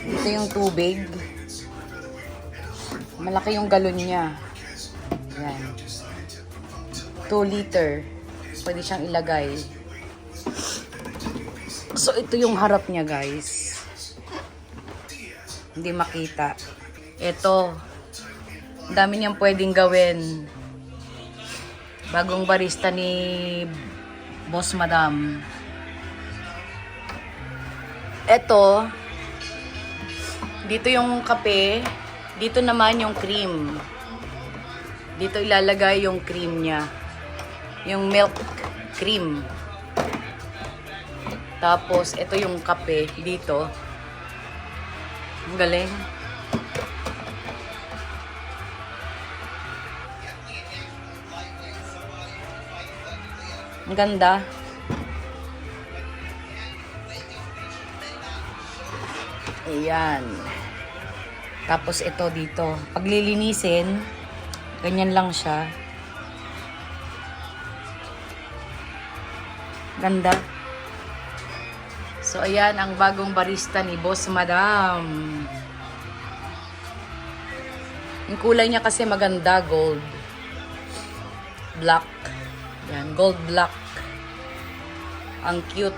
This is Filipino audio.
Ito yung tubig. Malaki yung galon niya. Yan. 2 liter. Pwede siyang ilagay. So, ito yung harap niya, guys. Hindi makita. Ito. Ang dami niyang pwedeng gawin. Bagong barista ni Boss Madam. Ito. Dito yung kape. Dito naman yung cream. Dito ilalagay yung cream niya. Yung milk cream. Tapos, ito yung kape dito. Ang galing. Ang ganda. Ayan. Tapos, ito dito. Paglilinisin, ganyan lang siya. Ganda. So, ayan ang bagong barista ni Boss Madam. Yung kulay niya kasi maganda, gold. Black. Yan, gold black. Ang cute.